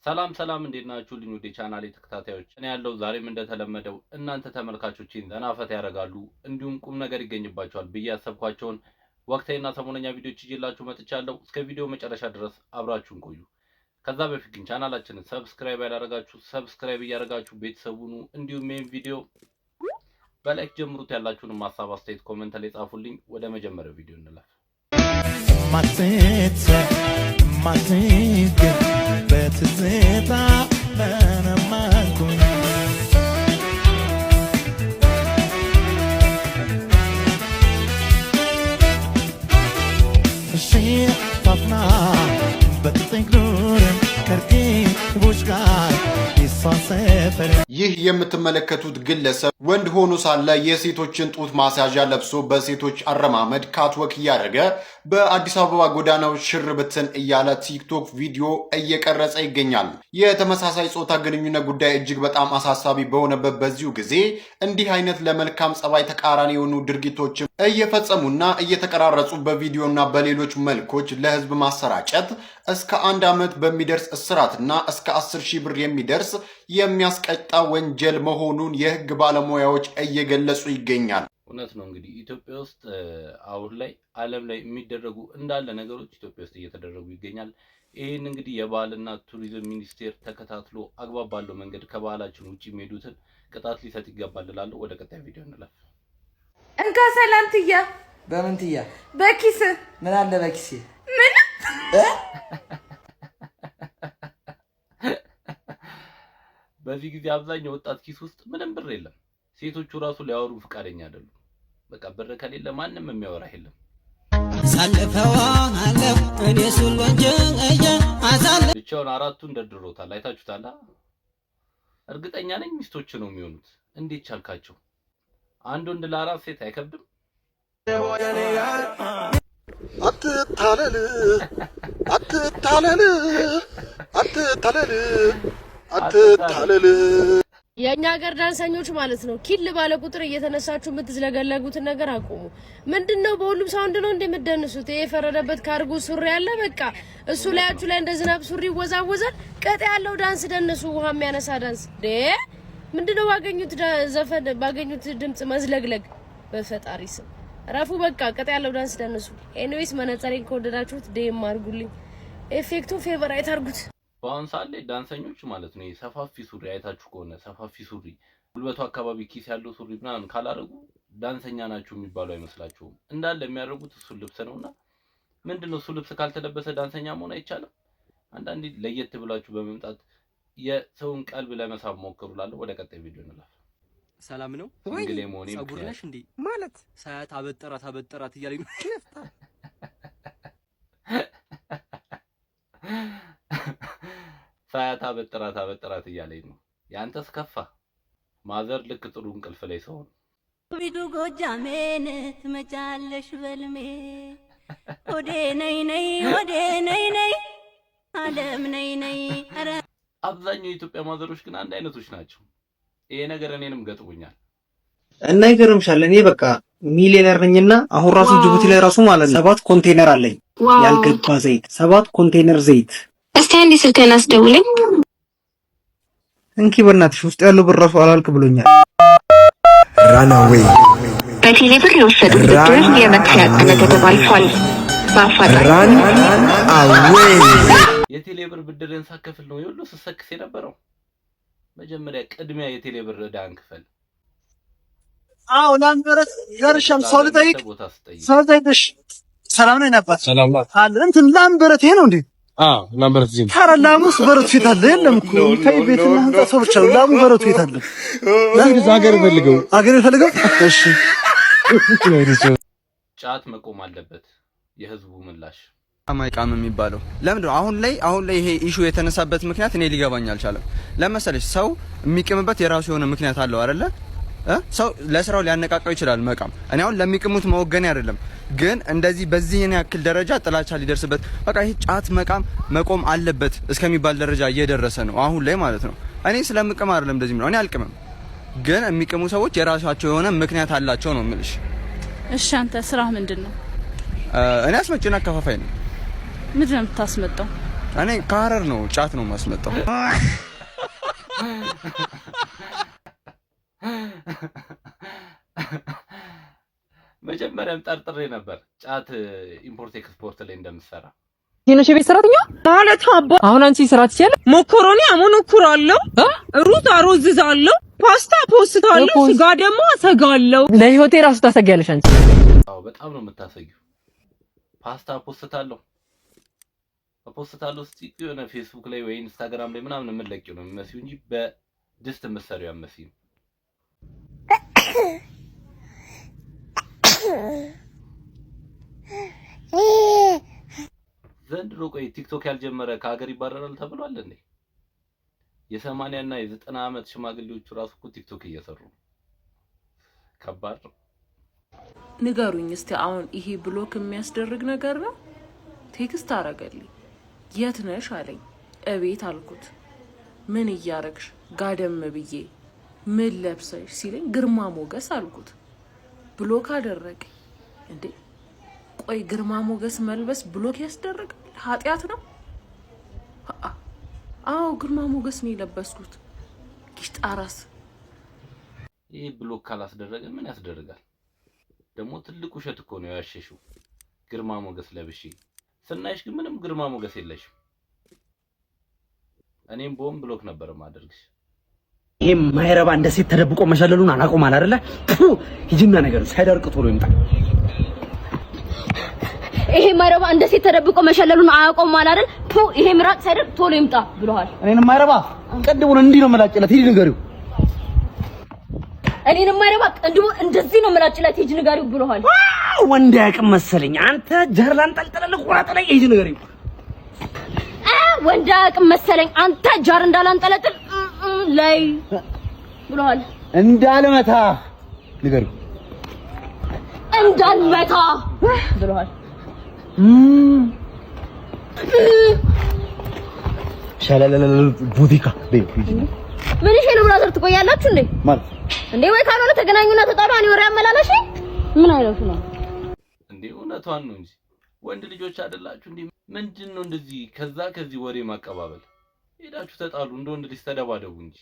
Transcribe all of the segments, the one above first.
ሰላም እንዴት ናችሁ? ልኝ ወደ ቻናሌ ተከታታዮች እኔ ያለው ዛሬም እንደተለመደው እናንተ ተመልካቾችን ዘናፈት ያደርጋሉ እንዲሁም ቁም ነገር ይገኝባቸዋል ብዬ ያሰብኳቸውን ወቅታዊና ሰሞነኛ ቪዲዮዎች ይዤላችሁ መጥቻለሁ። እስከ ቪዲዮ መጨረሻ ድረስ አብራችሁን ቆዩ። ከዛ በፊት ግን ቻናላችንን ሰብስክራይብ ያላደረጋችሁ ሰብስክራይብ እያደረጋችሁ ቤተሰቡኑ እንዲሁም ይሄን ቪዲዮ በላይክ ጀምሩት። ያላችሁን ሐሳብ አስተያየት ኮሜንት ላይ ጻፉልኝ። ወደ መጀመሪያው ቪዲዮ እንለፍ። በትዝታ መነማንኩኝ እሺ ፋፍና በትንግሩን ከርቂ ቡሽጋር ይህ የምትመለከቱት ግለሰብ ወንድ ሆኖ ሳለ የሴቶችን ጡት ማስያዣ ለብሶ በሴቶች አረማመድ ካትወክ እያደረገ በአዲስ አበባ ጎዳናዎች ሽር ብትን እያለ ቲክቶክ ቪዲዮ እየቀረጸ ይገኛል። የተመሳሳይ ጾታ ግንኙነት ጉዳይ እጅግ በጣም አሳሳቢ በሆነበት በዚሁ ጊዜ እንዲህ አይነት ለመልካም ጸባይ ተቃራኒ የሆኑ ድርጊቶችን እየፈጸሙና እየተቀራረጹ በቪዲዮና በሌሎች መልኮች ለህዝብ ማሰራጨት እስከ 1 ዓመት በሚደርስ እስራትና እስከ 10,000 ብር የሚደርስ የሚያስቀጣ ወንጀል መሆኑን የህግ ባለሙያዎች እየገለጹ ይገኛል። እውነት ነው። እንግዲህ ኢትዮጵያ ውስጥ አሁን ላይ ዓለም ላይ የሚደረጉ እንዳለ ነገሮች ኢትዮጵያ ውስጥ እየተደረጉ ይገኛል። ይሄን እንግዲህ የባህልና ቱሪዝም ሚኒስቴር ተከታትሎ አግባብ ባለው መንገድ ከባህላችን ውጪ የሚሄዱትን ቅጣት ሊሰጥ ይገባል እላለሁ። ወደ ቀጣይ ቪዲዮ እንለፍ። እንካ ሰላምትያ በምንትያ በኪስ ምን አለ በኪስ ምን በዚህ ጊዜ አብዛኛው ወጣት ኪስ ውስጥ ምንም ብር የለም። ሴቶቹ ራሱ ሊያወሩ ፍቃደኛ አይደሉም። በቃ ብር ከሌለ ማንም የሚያወራ የለም። ሳልፈዋ አለፍ እኔ ሱል ወንጀል አሳልፍ ብቻውን አራቱን ደርድሮታል። አይታችሁታል? እርግጠኛ ነኝ ሚስቶች ነው የሚሆኑት። እንዴት ቻልካቸው? አንድ ወንድ ለአራት ሴት አይከብድም? አትታለል አትታለል አትታለል አትታለል። የኛ ሀገር ዳንሰኞች ማለት ነው ኪል ባለ ቁጥር እየተነሳችሁ የምትዝለገለጉትን ነገር አቁሙ። ምንድነው በሁሉም ሳውንድ ነው እንደምትደንሱት? የፈረደበት ካርጎ ሱሪ ያለ በቃ እሱ ላያችሁ ላይ እንደ ዝናብ ሱሪ ይወዛወዛል። ቀጥ ያለው ዳንስ ደንሱ፣ ውሃ የሚያነሳ ዳንስ። ምንድነው ባገኙት ዘፈን ባገኙት ድምጽ መዝለግለግ? በፈጣሪ ስም ረፉ። በቃ ቀጥ ያለው ዳንስ ደንሱ። ኤኒዌይስ መነጽሬን ከወደዳችሁት ዴም አድርጉልኝ፣ ኤፌክቱን ፌቨራይት አድርጉት። በአሁን ሰዓት ላይ ዳንሰኞች ማለት ነው ሰፋፊ ሱሪ አይታችሁ ከሆነ ሰፋፊ ሱሪ ጉልበቱ አካባቢ ኪስ ያለው ሱሪ ምናምን ካላረጉ ዳንሰኛ ናቸው የሚባሉ አይመስላችሁም። እንዳለ የሚያደርጉት እሱ ልብስ ነውና ምንድነው እሱ ልብስ ካልተለበሰ ዳንሰኛ መሆን አይቻልም። አንዳንዴ ለየት ብላችሁ በመምጣት የሰውን ቀልብ ለመሳብ ሞክሩላለሁ። ወደ ቀጣይ ቪዲዮ እንላለን። ሰላም ነው ወይ ጸጉር ነሽ እንዴ ማለት ሳያት አበጠራት እያለኝ ነው። ሳያት አበጠራት እያለኝ ነው። ያንተስ ከፋ። ማዘር ልክ ጥሩ እንቅልፍ ላይ ሰው ቢዱ ጎጃሜን ትመጫለሽ በልሜ ወዴ ነይ አለም ነይ። አብዛኛው የኢትዮጵያ ማዘሮች ግን አንድ አይነቶች ናቸው። ይሄ ነገር እኔንም ገጥሞኛል እና ይገርምሻል። እኔ በቃ ሚሊዮነር ነኝና አሁን ራሱ ጅቡቲ ላይ ራሱ ማለት ነው 7 ኮንቴነር አለኝ ያልገባ ዘይት 7 ኮንቴነር ዘይት። እስቲ አንዴ ስልክህን አስደውለኝ። እንኪ በእናትሽ ውስጥ ያለው ብር ራሱ አላልክ ብሎኛል። ራናዌይ በቴሌ ብር የወሰዱት ብድር የመክፈያ ቀነ ገደብ አልፏል። በአፋጣኝ ራናዌይ የቴሌ ብር ብድርን ሳከፍል ነው ይሁሉ ስሰክስ የነበረው። መጀመሪያ ቅድሚያ የቴሌ ብር ዕዳን ክፈል። አዎ ላምበረት ገርሻም ሰው ልጠይቅ ሰላም ነው ነበር ሰላም አለ እንትን ላምበረት ይሄ ነው እንዴ? ላምበረት ዚህ ታረላሙስ በረት ፊት አለ የለም እኮ ታይ ቤትና ህንጻ ሰው ብቻ ላሙ በረት ፊት አለ። ለዚህ ሀገር ፈልገው እሺ ጫት መቆም አለበት። የህዝቡ ምላሽ አማይቃም የሚባለው ለምንድን ነው? አሁን ላይ ይሄ ኢሹ የተነሳበት ምክንያት እኔ ሊገባኝ አልቻለም። ለምሳሌ ሰው የሚቅምበት የራሱ የሆነ ምክንያት አለው አይደለ? ሰው ለስራው ሊያነቃቃው ይችላል መቃም። እኔ አሁን ለሚቅሙት መወገን አይደለም፣ ግን እንደዚህ በዚህ ያክል ደረጃ ጥላቻ ሊደርስበት በቃ ይሄ ጫት መቃም መቆም አለበት እስከሚባል ደረጃ እየደረሰ ነው አሁን ላይ ማለት ነው። እኔ ስለምቅም አይደለም እንደዚህ ነው። እኔ አልቅምም፣ ግን የሚቅሙ ሰዎች የራሳቸው የሆነ ምክንያት አላቸው ነው የምልሽ። እሺ አንተ ስራህ ምንድነው? እኔ አስመጭና አከፋፋይ ነኝ። ምንድነው የምታስመጣው? እኔ ከሀረር ነው ጫት ነው ማስመጣው። መጀመሪያም ጠርጥሬ ነበር ጫት ኢምፖርት ኤክስፖርት ላይ እንደምሰራ። የነሽ ቤት ሰራተኛ ማለት አባ አሁን አንቺ ስራ ትችያለሽ? ሞኮሮኒ አሞኖኩራለሁ፣ ሩዝ አሮዝዛለሁ፣ ፓስታ ፖስታለሁ፣ ስጋ ደግሞ አሰጋለሁ። ለህይወቴ ራሱ ታሰጊያለሽ አንቺ። አዎ በጣም ነው የምታሰጊው። ፓስታ ፖስታለሁ እስቲ የሆነ ፌስቡክ ላይ ወይ ኢንስታግራም ላይ ምናምን የምትለቂው ነው የሚመስለው እንጂ በድስት የምትሰሪው ያመስል። ዘንድሮ ቆይ ቲክቶክ ያልጀመረ ከሀገር ይባረራል ተብሏል እንዴ? የ80 እና የ90 ዓመት ሽማግሌዎቹ ራሱ እኮ ቲክቶክ እየሰሩ ነው። ከባድ ነው። ንገሩኝ እስቲ አሁን ይሄ ብሎክ የሚያስደርግ ነገር ነው? ቴክስት አረገልኝ። የት ነሽ አለኝ። እቤት አልኩት። ምን እያረግሽ? ጋደም ብዬ። ምን ለብሰሽ ሲለኝ ግርማ ሞገስ አልኩት። ብሎክ አደረገኝ። እንዴ ቆይ ግርማ ሞገስ መልበስ ብሎክ ያስደርጋል? ኃጢያት ነው? አዎ ግርማ ሞገስ ነው የለበስኩት። ኪሽጣራስ ይሄ ብሎክ ካላስደረገ ምን ያስደርጋል? ደግሞ ትልቅ ውሸት እኮ ነው ያሸሽው። ግርማ ሞገስ ለብሺ ስናይሽ ግን ምንም ግርማ ሞገስ የለሽም። እኔም ቦም ብሎክ ነበር ማደርግሽ። ይሄ ማይረባ እንደ ሴት ተደብቆ መሸለሉን አናቆማል አይደለ? ሂጂና ነገር ሳይደርቅ ቶሎ ይምጣ። ይሄ ማይረባ እንደ ሴት ተደብቆ መሸለሉን አያቆማል አይደል? ይሄ ምራቅ ሳይደርቅ ቶሎ ይምጣ ብለዋል። እኔንም ማይረባ ቀድሞን እንዲህ ነው መላጭለት። ሂጂ ንገሪው። እኔንም ማይረባ ቀድሞን እንደዚህ ነው መላጭለት። ሂጂ ንገሪው ብለዋል። ወንድ ያቅም መሰለኝ። አንተ ጀርላን ጠልጠለል ቆራጥ ላይ ሂጂ ንገሪው። ወንድ ያቅም መሰለኝ። አንተ ጃር እንዳላንጠለጥል ላይ ብለዋል። እንዳልመታ ንገሪው። እንዳልመታ ብለዋል። ሻላላላ ቡቲካ ምን ይሄ ነው? ብራዘር ትቆያላችሁ እንዴ? ማለት እንዴ ወይ ካልሆነ ተገናኙና ተጣሉ። እኔ ወሬ አመላላሽ ምን አይነቱ ነው እንዴ? እውነቷን ነው እንጂ ወንድ ልጆች አይደላችሁ እንዴ? ምንድነው እንደዚህ ከዚህ ወሬ ማቀባበል? ሄዳችሁ ተጣሉ፣ እንደ ወንድ ልጅ ተደባደቡ እንጂ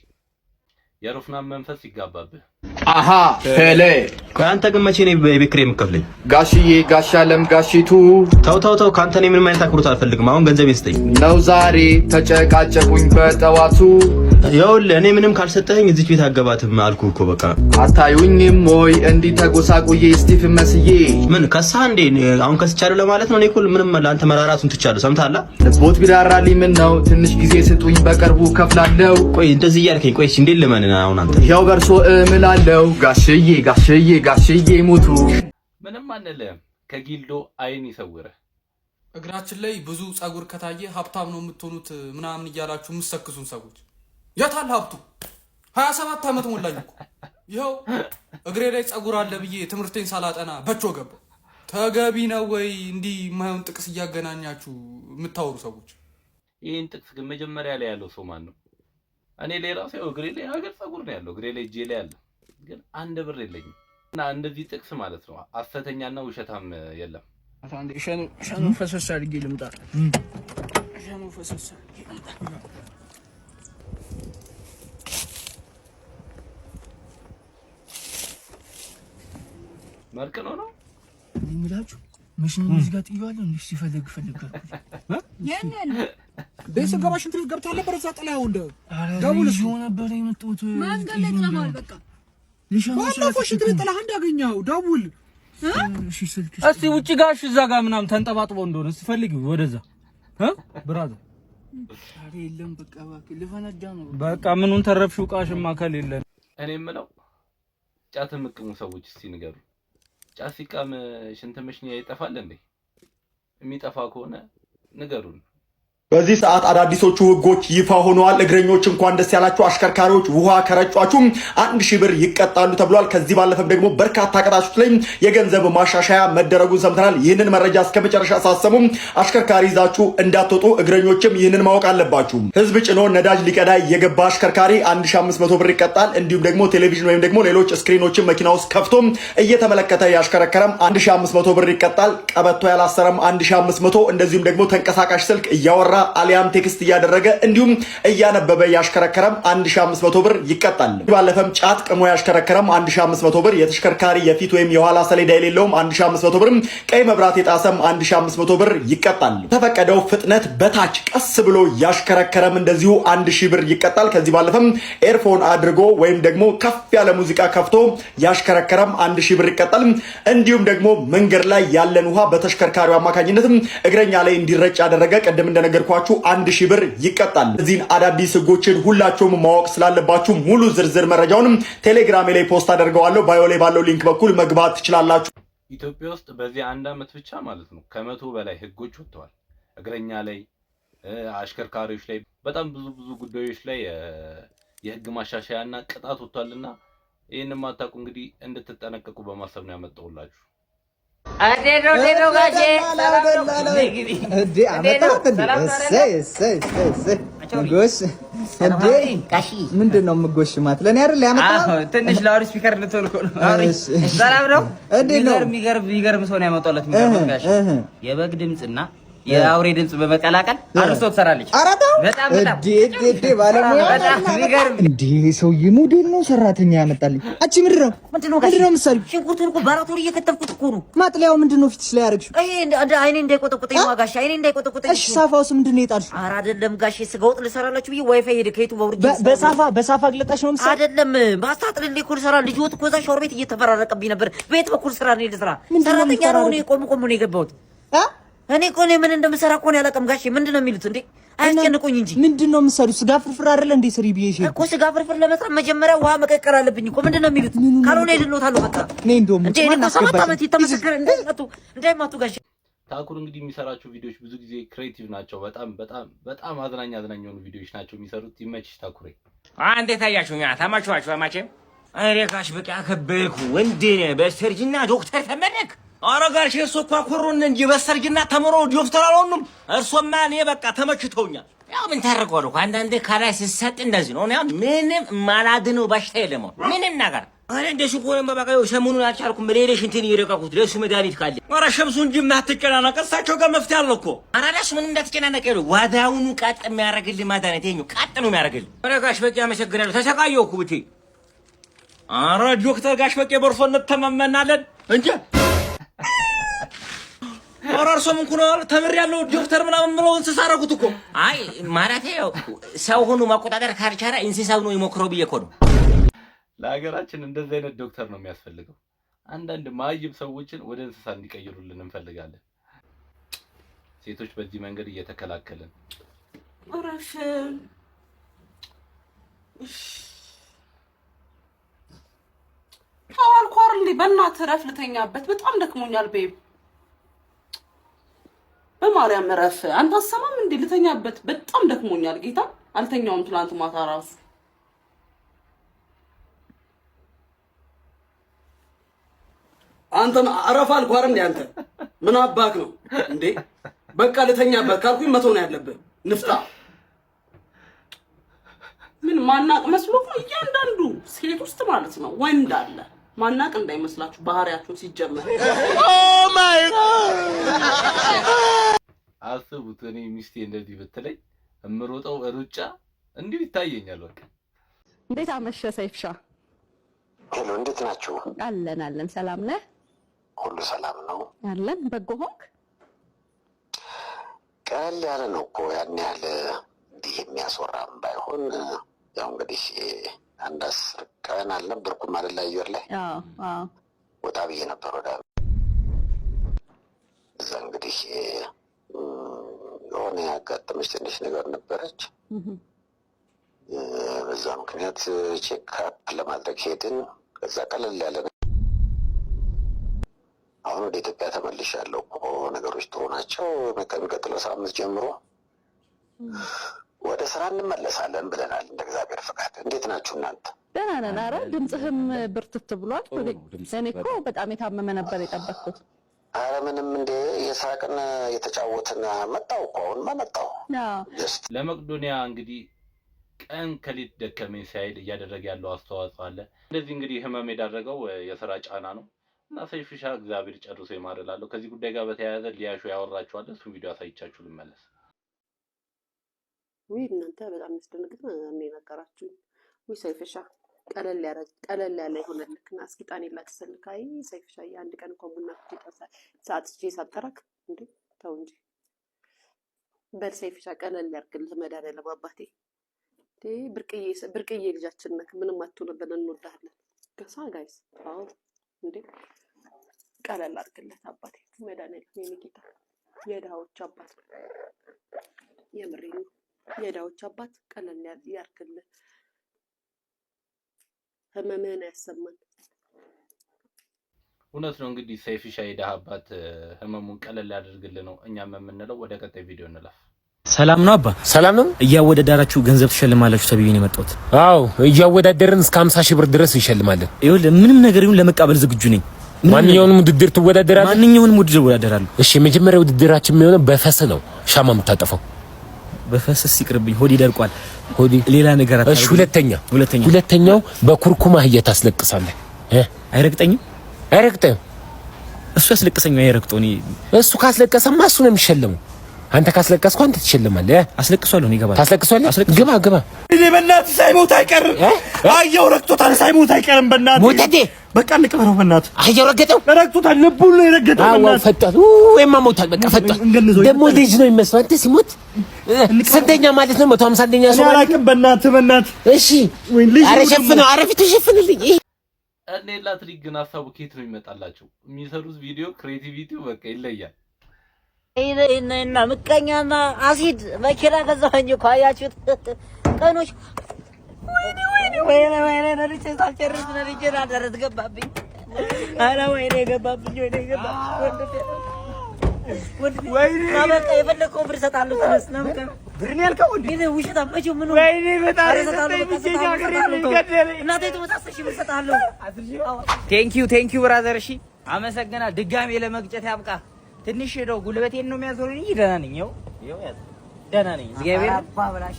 የሮፍናን መንፈስ ይጋባብህ። አሃ ሄሌ ካንተ ግን መቼ ነው የቤት ኪራይ የምከፍለኝ? ጋሽዬ ጋሻለም ጋሺቱ ተው ካንተ ነው ምንም አይነት አክብሮት አልፈልግም። አሁን ገንዘብ ይስጠኝ ነው። ዛሬ ተጨቃጨቁኝ በጠዋቱ። ይኸውልህ እኔ ምንም ካልሰጠኸኝ እዚህ ቤት አገባትም አልኩህ እኮ በቃ። አታዩኝም ወይ እንዲህ ተጎሳቁዬ ስቲፍ መስዬ? ምን ከሳ እንዴ? አሁን ከስቻለሁ ለማለት ነው። እኔ እኮ ምንም ለአንተ መራራቱን ትቻለሁ። ሰምተሃል? ልቦት ቢራራልኝ ምን ነው? ትንሽ ጊዜ ስጡኝ በቅርቡ ከፍላለሁ። ቆይ እንደዚህ እያልከኝ ቆይ እንዴ ለምን አሁን አንተ ያው በርሶ እምላለው ጋሽዬ ሙቱ። ምንም አንልም። ከጊልዶ አይን ይሰውርህ። እግራችን ላይ ብዙ ጸጉር ከታየ ሀብታም ነው የምትሆኑት ምናምን እያላችሁ የምትሰክሱን ሰዎች የታል ሀብቱ? 27 ዓመት ሞላኝ እኮ ይኸው እግሬ ላይ ጸጉር አለ ብዬ ትምህርቴን ሳላጠና በቾ ገባ። ተገቢ ነው ወይ እንዲህ የማይሆን ጥቅስ እያገናኛችሁ የምታወሩ ሰዎች? ይህን ጥቅስ ግን መጀመሪያ ላይ ያለው ሰው ማን ነው? እኔ ላይ ራሴ እግሬ ላይ ሀገር ጸጉር ነው ያለው፣ እግሬ ላይ እጄ ላይ ያለ ግን 1 ብር የለኝም። እና እንደዚህ ጥቅስ ማለት ነው ሐሰተኛና ውሸታም የለም። አታንዴ ሸኑ ፈሰስ አድርጌ ልምጣ። ሸኑ ፈሰስ አድርጌ ልምጣ። መርቅ ነው እንምላችሁ መሽኑ እዚህ ጋር ጥያለሁ። እንዴ ሲፈልግ ያንን ደስ ገባሽ እንትን ገብታ ነበር እዛ ጥላው እንደ ደውልሽ ነበር የመጡት መንገድ ላይ ጥላው በቃ ባለፈው ሽንት ቤት ጥላህ እንዳገኘው ደውል። እሺ ስልክ እስቲ ውጪ ጋሽ እዛ ጋር ምናምን ተንጠባጥቦ እንደሆነ እስቲ ፈልጊ ወደዛ ብራዘር። አሬ የለም በቃ እባክህ ልፈነዳ ነው በቃ ምኑን ተረፍሽው ቃሽማ ከሌለን። እኔ የምለው ጫት የምቅሙ ሰዎች እስቲ ንገሩ። ጫት ሲቃም ሽንት መሽኛ ይጠፋል እንዴ? የሚጠፋ ከሆነ ንገሩን። በዚህ ሰዓት አዳዲሶቹ ህጎች ይፋ ሆነዋል። እግረኞች እንኳን ደስ ያላችሁ። አሽከርካሪዎች ውሃ ከረጯችሁ 1000 ብር ይቀጣሉ ተብሏል። ከዚህ ባለፈም ደግሞ በርካታ ቅጣቶች ላይ የገንዘብ ማሻሻያ መደረጉን ሰምተናል። ይህንን መረጃ እስከመጨረሻ ሳሰሙ አሽከርካሪ ይዛችሁ እንዳትወጡ እግረኞችም ይህንን ማወቅ አለባችሁ። ህዝብ ጭኖ ነዳጅ ሊቀዳ የገባ አሽከርካሪ 1500 ብር ይቀጣል። እንዲሁም ደግሞ ቴሌቪዥን ወይም ደግሞ ሌሎች ስክሪኖችን መኪና ውስጥ ከፍቶ እየተመለከተ ያሽከረከረም 1500 ብር ይቀጣል። ቀበቶ ያላሰረም 1500፣ እንደዚሁም ደግሞ ተንቀሳቃሽ ስልክ እያወራ አሊያም ቴክስት እያደረገ እንዲሁም እያነበበ ያሽከረከረም 1500 ብር ይቀጣል። ባለፈም ጫት ቅሞ ያሽከረከረም 1500 ብር፣ የተሽከርካሪ የፊት ወይም የኋላ ሰሌዳ የሌለውም 1500 ብር፣ ቀይ መብራት የጣሰም 1500 ብር ይቀጣል። ተፈቀደው ፍጥነት በታች ቀስ ብሎ ያሽከረከረም እንደዚሁ 1000 ብር ይቀጣል። ከዚህ ባለፈም ኤርፎን አድርጎ ወይም ደግሞ ከፍ ያለ ሙዚቃ ከፍቶ ያሽከረከረም 1000 ብር ይቀጣል። እንዲሁም ደግሞ መንገድ ላይ ያለን ውሃ በተሽከርካሪው አማካኝነት እግረኛ ላይ እንዲረጭ ያደረገ ቅድም እንደነገርኳችሁ 1000 ብር ይቀጣል። እዚህን አዳዲስ ህጎችን ሁላችሁም ማወቅ ስላለባችሁ ሙሉ ዝርዝር መረጃውንም ቴሌግራም ላይ ፖስት አደርገዋለሁ። ባዮ ላይ ባለው ሊንክ በኩል መግባት ትችላላችሁ። ኢትዮጵያ ውስጥ በዚህ አንድ አመት ብቻ ማለት ነው ከ100 በላይ ህጎች ወጥተዋል። እግረኛ ላይ፣ አሽከርካሪዎች ላይ በጣም ብዙ ጉዳዮች ላይ የህግ ማሻሻያና ቅጣት ወጥቷልና ይሄንን ማታውቁ እንግዲህ እንድትጠነቀቁ በማሰብ ነው ያመጣሁላችሁ። አዴዶ ጋሼ ምንድን ነው የምጎሽማት? ለእኔ አይደል ያመጣው? ትንሽ ላውድ ስፒከር ልትልኮ ነው። ሰላም ነው። የሚገርም ሰው ነው ያመጣለት። የበግ ድምፅና የአውሬ ድምጽ በመቀላቀል አርሶ ትሰራለች። በጣም ባለሙያ እንዴ! ሰውዬ ሞዴል ነው ሰራተኛ ያመጣልኝ። አንቺ ምንድን ነው ምሳሌ? ሽንኩርቱን እኮ ባራቶሪ እየከተፍኩት እኮ ነው። ማጥለያው ምንድን ነው ፊትሽ ላይ ያደረግሽው? ይሄ አይኔ እንዳይቆጠቁጠኝ ጋሼ፣ አይኔ እንዳይቆጠቁጠኝ። እሺ ሳፋውስ ምንድን ነው የጣልሽው? ኧረ አይደለም ጋሼ፣ ስጋ ወጥ ልሰራላችሁ ብዬ ዋይፋይ ሄደ ከየቱ በውርጅ በሳፋ ግለጣሽ ነው ምሳሌ? አይደለም ባስታጥልልኝ እኮ ልሰራ። ልጅ ወጥ እኮ እዛ ሻወር ቤት እየተፈራረቀብኝ ነበር። ቤት በኩል ስራ ነው ልስራ። ሰራተኛ ነው እኔ ቆም ነው የገባሁት። እኔ እኮ ምን እንደምሰራ እኮ ነው ያላቀም ጋሼ። ምንድን ነው የሚሉት እንዴ? አያስጨንቁኝ እንጂ። ምንድን ነው የምትሰሪው? ስጋ ፍርፍር አይደለ እንዴ? ስሪ ብዬሽ እኮ ስጋ ፍርፍር ለመስራት መጀመሪያ ውሃ መቀቀል አለብኝ እኮ። ምንድን ነው የሚሉት? ካልሆነ ይልኖታለሁ በቃ። እኔ እንደውም እንዴ እኔ 7 ዓመት የተመሰከረ እንዳይማቱ ጋሼ። ታኩር እንግዲህ የሚሰራቸው ቪዲዮዎች ብዙ ጊዜ ክሬቲቭ ናቸው። በጣም አዝናኝ የሆኑ ቪዲዮዎች ናቸው የሚሰሩት። ይመችሽ ታኩሬ። እንዴት አያችሁኛ? ታማችኋችሁ ማቼም። እኔ ጋሽ በቃ ከበልኩ ወንዴ በሰርጅና ዶክተር ተመረክ። ኧረ ጋሼ እሱ እኮ አኮሩን እንጂ በሰርጅና ተምሮ ዶክተር አልሆኑም። እርሶማ እኔ በቃ ተመችቶኛል። ያው ምን ታደርገዋለሁ፣ አንዳንዴ ከላይ ሲሰጥ እንደዚህ ነው። ያው ምንም ማላድነው በሽታ የለም ምንም ነገር። አረ እንደሱ እኮ ነው በቃ። ሰሞኑን አልቻልኩም በሌለሽ እንትን እየደቀቁት ለሱ መድኃኒት ካለ። ኧረ ሸምሱ እንጂ የማትጨናነቅ እሳቸው ጋር መፍትሄ አለ እኮ። ኧረ ለሱ ምን እንዳትጨናነቅ ይሉ ዋዳውኑ ቀጥ የሚያደርግልህ መድኃኒት ይኸኛው ቀጥ ነው የሚያደርግልህ። ኧረ ጋሽ በቃ አመሰግናለሁ። ተሰቃየሁ እኮ ብቴ። ኧረ ዶክተር ጋሽ በቃ በእርሶ እንተማመናለን እንጂ አራርሶም እንኩ ነው ተምሬያለሁ ዶክተር ምናምን ብለው እንስሳ አደረጉት እኮ። አይ ማለቴ ሰው ሆኖ ማቆጣጠር ካልቻለ እንስሳው ነው ይሞክረው ብዬ እኮ ነው። ለሀገራችን እንደዚህ አይነት ዶክተር ነው የሚያስፈልገው። አንዳንድ ማይብ ሰዎችን ወደ እንስሳ እንዲቀይሩልን እንፈልጋለን። ሴቶች በዚህ መንገድ እየተከላከልን ኦራሽ ታዋልኳር እንዴ በእናትህ ረፍ ልተኛበት። በጣም ደክሞኛል ቤብ። በማርያም ረፍ። አንተ አሰማም እንዴ ልተኛበት። በጣም ደክሞኛል ጌታ። አልተኛውም ትላንት ማታ ራሱ። አንተም አረፍ አልኳር እንዴ አንተ ምን አባክ ነው እንዴ? በቃ ልተኛበት ካልኩኝ መቶ ነው ያለብህ ንፍጣ። ምን ማናቅ መስሎት ነው? እያንዳንዱ ሴት ውስጥ ማለት ነው ወንድ አለ። ማናቅ እንዳይመስላችሁ ባህሪያችሁ ሲጀመር። ኦ ማይ አስቡት፣ እኔ ሚስቴ እንደዚህ ብትለኝ እምሮጠው ሩጫ እንዲሁ ይታየኛል። በቃ እንዴት አመሸ ሰይፍሻ? ሄሎ፣ እንዴት ናችሁ? አለን። ሰላም ነህ? ሁሉ ሰላም ነው አለን። በጎ ሆንክ? ቀለል ያለ ነው እኮ ያን ያህል እንዲህ የሚያስወራም ባይሆን ያው እንግዲህ አንድ 10 ቀን አልነበርኩም አይደል አየር ላይ ወጣ ብዬ ነበር ወደ እዛ። እንግዲህ የሆነ ያጋጠመች ትንሽ ነገር ነበረች። በዛ ምክንያት ቼክ አፕ ለማድረግ ሄድን። ከዛ ቀለል ያለ አሁን ወደ ኢትዮጵያ ተመልሻለሁ። ነገሮች ጥሩ ናቸው። ከሚቀጥለው ሳምንት ጀምሮ ወደ ስራ እንመለሳለን ብለናል እንደ እግዚአብሔር ፈቃድ። እንዴት ናችሁ እናንተ? ደህና ነን። ኧረ ድምፅህም ብርትት ብሏል። እኔ እኮ በጣም የታመመ ነበር የጠበቅኩት። ኧረ ምንም እንደ የሳቅን የተጫወትን መጣሁ እኮ አሁንማ መጣሁ። ለመቅዶኒያ እንግዲህ ቀን ከሌት ደከመኝ ሳይል እያደረገ ያለው አስተዋጽኦ አለ። እንደዚህ እንግዲህ ህመም የዳረገው የስራ ጫና ነው እና ሰይፍሻ እግዚአብሔር ጨርሶ ይማርላለሁ። ከዚህ ጉዳይ ጋር በተያያዘ ሊያሾ ያወራችኋል። እሱ ቪዲዮ አሳይቻችሁ ልመለስ። ወይ እናንተ በጣም ያስደነግጥ እኔ ነገራችሁኝ። ወይ ሰይፍሻ ቀለል ያለ ይሆነልክና እስኪ ጣኔ ላትሰልካይ ሰይፍሻ አንድ ቀን እንኳን ቡና ትጠጣ ሰዓት ሳጠራክ እንዴ ተው እንጂ በል ሰይፍሻ ቀለል ያርግልህ መድኃኒዓለም አባቴ ብርቅዬ ልጃችን ነክ ምንም አትሆንብን እንወዳለን ገሳ ጋይስ አዎ እንዴ ቀለል አርግልህ አባቴ መድኃኒዓለም የኔ ጌታ የዳዎች አባት የምሬን የዳዎች አባት ቀለል ያርግልህ ህመምህን ያሰማን። እውነት ነው እንግዲህ ሰይፍሻ የደሃ አባት ህመሙን ቀለል ያደርግልህ ነው እኛም የምንለው። ወደ ቀጣይ ቪዲዮ እንለፍ። ሰላም ነው አባ? ሰላም ነው። እያወዳደራችሁ ገንዘብ ትሸልማላችሁ ተብዬ ነው የመጣሁት። አዎ እያወዳደርን እስከ 50,000 ብር ድረስ እንሸልማለን። ይኸውልህ ምንም ነገር ይሁን ለመቃበል ዝግጁ ነኝ። ማንኛውንም ውድድር ትወዳደራለህ? ማንኛውንም ውድድር እወዳደራለሁ። እሺ የመጀመሪያው ውድድራችን የሚሆነው በፈስ ነው። ሻማ የምታጠፋው በፈስስ ይቅርብኝ፣ ሆዴ ደርቋል። ሆዴ ሌላ ነገር አታርጉ። እሺ ሁለተኛው በኩርኩማ እየታስለቅሳለህ። አይረግጠኝም? አይረግጠኝም። እሱ ያስለቅሰኛል። አይረግጠው እኔ እሱ ካስለቀሰማ እሱ ነው የሚሸለመው። አንተ ካስለቀስኩ አንተ ትሸልማለህ። አስለቅሷለሁ ነው ይገባል። ታስለቅሷለህ? ግባ እኔ በእናትህ ሳይሞት አይቀርም። አየው ረግጦታል። ሳይሞት አይቀርም። በእናትህ ሞተዴ በቃ እንቅበረው። በእናትህ አየው ረገጠው። ረግጦታል። ልቡን ነው የረገጠው። አዎ ፈጣን ወይማ ሞታል። በቃ ፈጣን ደግሞ ልጅ ነው የሚመስለው። አንተ ሲሞት ስንተኛ ማለት ነው? 150ኛ ሰው ማለት ነው። በእናትህ እሺ ኧረ ሸፍነው። ኧረ ፊቱ ሸፍንልኝ። እኔ ላትሪክ ግን ሀሳቡ ከየት ነው ይመጣላቸው? የሚሰሩት ቪዲዮ ክሬቲቪቲው በቃ ይለያል። እና ምቀኛና አሲድ መኪና ገዛኸኝ እኮ አያችሁት? ቀኖች ወይኔ ነርቼ ሳልጨርስ ነርቼ አደረስ ገባብኝ። ኧረ ወይኔ ገባብኝ። ወይኔ በቃ የፈለከውን ብር እሰጥሃለሁ። ተነስ ነው በቃ ብር ነው ያልከው እንዴ? ውሸት አመጪው ምን ወይኔ በጣም እናቴ ተመሳሰሽ ብር እሰጥሃለሁ። ቴንኪው ብራዘር። እሺ አመሰግናለሁ። ድጋሜ ለመግጨት ያብቃ። ትንሽ ሄዶ ጉልበቴን ነው የሚያዞረኝ እንጂ ደህና ነኝ። ይኸው ደህና ነኝ። እግዚአብሔር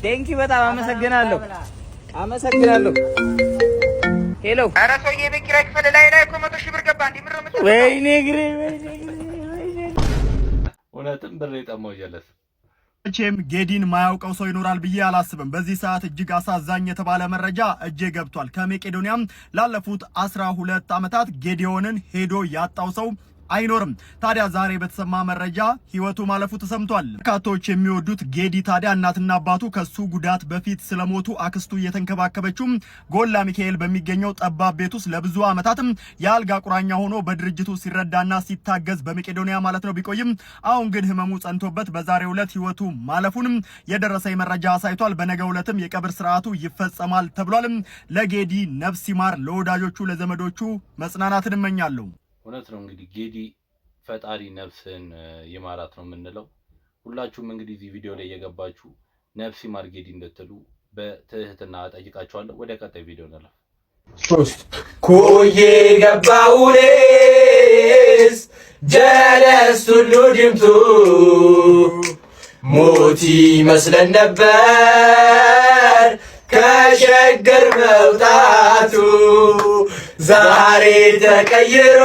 ቴንኪው በጣም አመሰግናለሁ። ሄሎ ኧረ ሰውዬ ቤት ኪራይ ክፈል። ላይ እኮ 100,000 ብር ገባ። እንዴ ምን ነው የምትለው? ወይኔ ግሬ እውነትም ብር የጠማው ጀለስ መቼም ጌዲን ማያውቀው ሰው ይኖራል ብዬ አላስብም። በዚህ ሰዓት እጅግ አሳዛኝ የተባለ መረጃ እጄ ገብቷል። ከመቄዶንያም ላለፉት 12 ዓመታት ጌዲዮንን ሄዶ ያጣው ሰው አይኖርም። ታዲያ ዛሬ በተሰማ መረጃ ህይወቱ ማለፉ ተሰምቷል። በርካቶች የሚወዱት ጌዲ ታዲያ እናትና አባቱ ከሱ ጉዳት በፊት ስለሞቱ አክስቱ እየተንከባከበችው ጎላ ሚካኤል በሚገኘው ጠባብ ቤት ውስጥ ለብዙ ዓመታትም የአልጋ ቁራኛ ሆኖ በድርጅቱ ሲረዳና ሲታገዝ በመቄዶንያ ማለት ነው ቢቆይም አሁን ግን ህመሙ ጸንቶበት በዛሬው ዕለት ህይወቱ ማለፉንም የደረሰኝ መረጃ አሳይቷል። በነገው ዕለትም የቀብር ስርዓቱ ይፈጸማል ተብሏል። ለጌዲ ነፍስ ይማር፣ ለወዳጆቹ ለዘመዶቹ መጽናናትን እመኛለሁ። እውነት ነው እንግዲህ ጌዲ ፈጣሪ ነፍስን ይማራት ነው የምንለው። ሁላችሁም እንግዲህ እዚህ ቪዲዮ ላይ እየገባችሁ ነፍስ ይማር ጌዲ እንድትሉ በትህትና ጠይቃችኋለሁ። ወደ ቀጣይ ቪዲዮ እንለፍ። ኩዬ ገባውኔስ ጀለስ ሁሉ ድምቱ ሞት ይመስለን ነበር ከሸገር መውጣቱ ዛሬ ተቀይሮ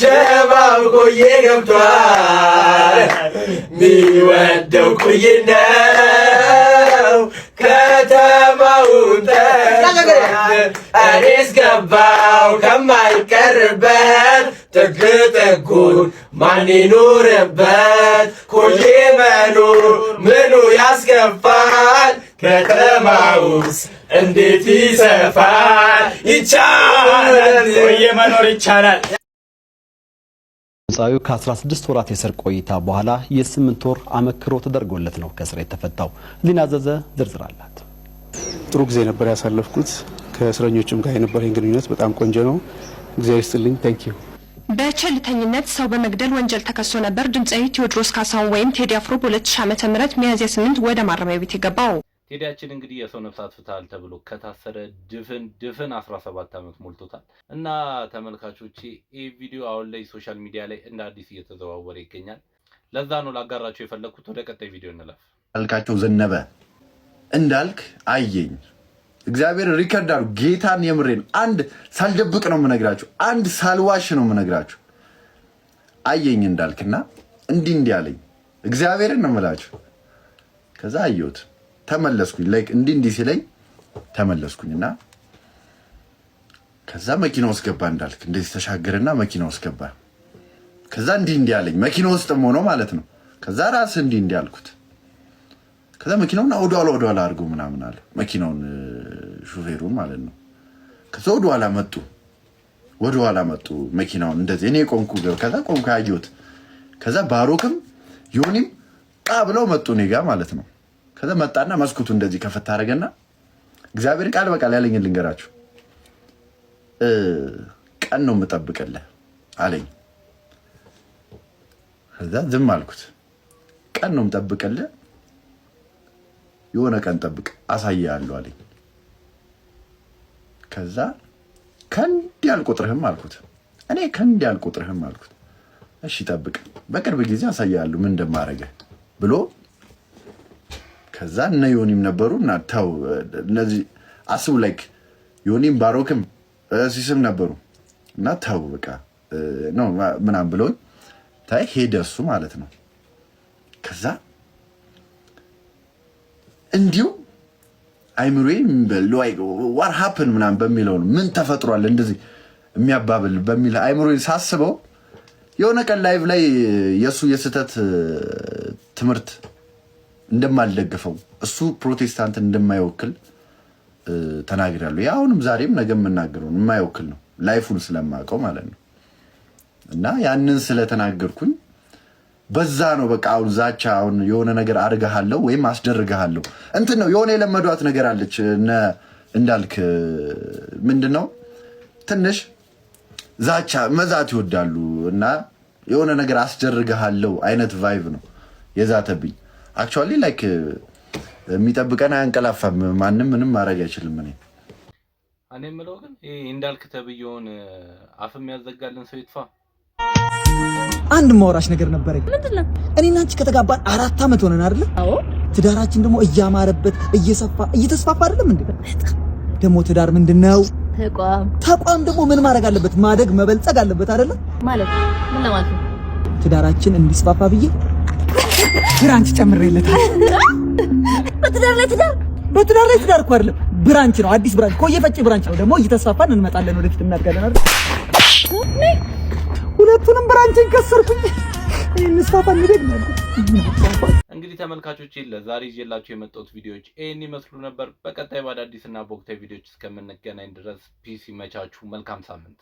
ጀማው ኩዬ ገብቷል። ሚወደው ኩዬ ነው ከተማውን ጠርቷል። እኔስ ገባው ከማይቀርበት ጥግ ጥጉን ማን ይኑርበት? ኩዬ መኖር ምኑ ያስከፋል? ከተማውስ እንዴት ይሰፋል? ይቻላል ኩዬ መኖር ይቻላል። ድምፃዊው ከ16 ወራት የእስር ቆይታ በኋላ የ8 ወር አመክሮ ተደርጎለት ነው ከእስር የተፈታው። ሊናዘዘ ዝርዝር አላት። ጥሩ ጊዜ ነበር ያሳለፍኩት። ከእስረኞችም ጋር የነበረኝ ግንኙነት በጣም ቆንጆ ነው። እግዚአብሔር ይስጥልኝ። ታንክ ዩ። በቸልተኝነት ሰው በመግደል ወንጀል ተከሶ ነበር ድምፃዊ ቴዎድሮስ ካሳሁን ወይም ቴዲ አፍሮ በ2000 ዓ.ም ሚያዝያ 8 ወደ ማረሚያ ቤት የገባው። ቴዲያችን እንግዲህ የሰው ነፍስ አጥፍተሃል ተብሎ ከታሰረ ድፍን 17 ዓመት ሞልቶታል። እና ተመልካቾቼ ይህ ቪዲዮ አሁን ላይ ሶሻል ሚዲያ ላይ እንደ አዲስ እየተዘዋወረ ይገኛል። ለዛ ነው ላጋራችሁ የፈለኩት። ወደ ቀጣይ ቪዲዮ እንለፍ። አልቃቸው ዘነበ እንዳልክ አየኝ። እግዚአብሔር ሪከርድ አሉ። ጌታን የምሬን አንድ ሳልደብቅ ነው የምነግራችሁ፣ አንድ ሳልዋሽ ነው የምነግራችሁ። አየኝ እንዳልክና እንዲህ አለኝ። እግዚአብሔርን ነው የምላችሁ። ከዛ አየሁት ተመለስኩኝ። ላይክ እንዲህ ሲለኝ ተመለስኩኝና ከዛ መኪና ውስጥ ገባ። እንዳልክ እንደዚህ ተሻገረና መኪና ውስጥ ገባ። ከዛ እንዲህ አለኝ መኪና ውስጥም ሆኖ ማለት ነው። ከዛ ራስ እንዲህ አልኩት። ከዛ መኪናውን ወደኋላ አድርጎ ምናምን አለ መኪናውን ሹፌሩን ማለት ነው። ከዛ ወደኋላ መጡ መኪናውን እንደዚህ እኔ ቆንኩ። ከዛ ቆንኩ ያየሁት። ከዛ ባሮክም ዮኒም ብለው መጡ እኔ ጋር ማለት ነው። ከዛ መጣና መስኮቱ እንደዚህ ከፈታ አደረገና እግዚአብሔር ቃል በቃል ያለኝ ልንገራችሁ ቀን ነው የምጠብቅልህ አለኝ። ከዛ ዝም አልኩት። ቀን ነው የምጠብቅልህ የሆነ ቀን ጠብቅ አሳያለሁ አለኝ። ከዛ ከንዲ አልቆጥርህም አልኩት። እኔ ከንዲ አልቆጥርህም አልኩት። እሺ ጠብቅ በቅርብ ጊዜ አሳያለሁ ምን እንደማረገ ብሎ ከዛ እነ ዮኒም ነበሩ እና ታው እነዚህ አስቡ ላይክ ዮኒም ባሮክም ሲስም ነበሩ እና ታው በቃ ነው ምናምን ብሎኝ ታይ ሄደ እሱ ማለት ነው። ከዛ እንዲሁ አይምሮዬ what happened ምናምን በሚለው ነው ምን ተፈጥሯል እንደዚህ የሚያባብል በሚል አይምሮዬ ሳስበው የሆነ ቀን ላይቭ ላይ የሱ የስተት ትምህርት እንደማልደግፈው እሱ ፕሮቴስታንት እንደማይወክል ተናግሬያለሁ። ያውንም ዛሬም ነገም የምናገረው የማይወክል ነው ላይፉን ስለማውቀው ማለት ነው። እና ያንን ስለተናገርኩኝ በዛ ነው በቃ አሁን ዛቻ አሁን የሆነ ነገር አድርጋለሁ ወይም አስደርጋለሁ እንትን ነው የሆነ የለመዷት ነገር አለች እንዳልክ ምንድነው ትንሽ ዛቻ መዛት ይወዳሉ እና የሆነ ነገር አስደርጋለሁ አይነት ቫይብ ነው የዛተብኝ። አክቹአሊ ላይክ የሚጠብቀን አያንቀላፋም ማንም ምንም ማድረግ አይችልም። እኔ የምለው ግን እንዳልክ ተብየውን አፍም ያዘጋልን ሰው ይጥፋ። አንድ ማውራሽ ነገር ነበረኝ። ምንድነው? እኔና አንቺ ከተጋባን 4 ዓመት ሆነን አይደል? አዎ። ትዳራችን ደግሞ እያማረበት እየተስፋፋ አይደለም እንዴ? ደግሞ ትዳር ምንድነው? ተቋም ደግሞ ምን ማድረግ አለበት? ማደግ መበልጸግ አለበት አይደል? ማለት ምን ለማለት ነው? ትዳራችን እንዲስፋፋ ብዬ ብራንች ጨምሬለታል። በትዳር ላይ ትዳር እኮ አይደለም ብራንች ነው። አዲስ ብራንች ኮየፈጭ ብራንች ነው። ደግሞ እየተስፋፋን እንመጣለን ወደፊት እናድጋለን አይደል? ሁለቱንም ብራንችን ከሰርኩኝ። እንስፋፋ እንደግመን እንግዲህ ተመልካቾች ለዛሬ ይዤላችሁ የመጣሁት ቪዲዮዎች ይሄን ይመስሉ ነበር። በቀጣይ በአዳዲስና በወቅታዊ ቪዲዮዎች እስከምንገናኝ ድረስ ፒስ ይመቻችሁ። መልካም ሳምንት።